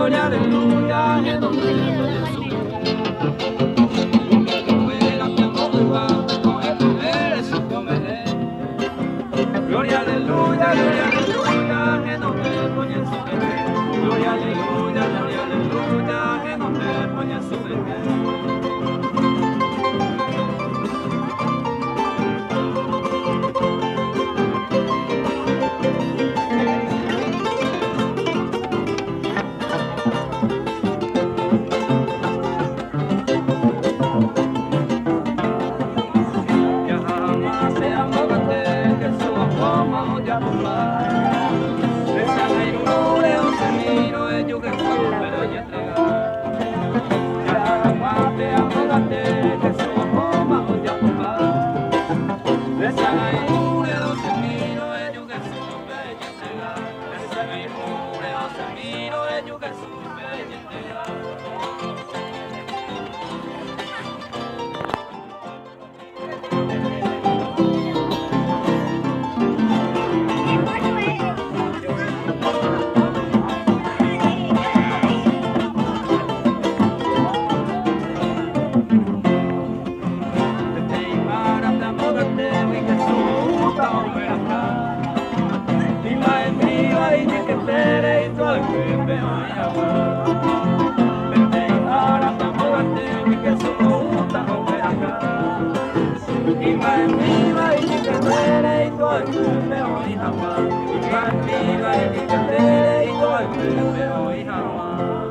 gloria, aleluya, en nombre de Jesús. Gloria, aleluya, en nombre de Jesús. Gloria, aleluya, en nombre de Jesús. Hãy subscribe cho kênh Ghiền Mì Gõ để không bỏ lỡ những video hấp dẫn.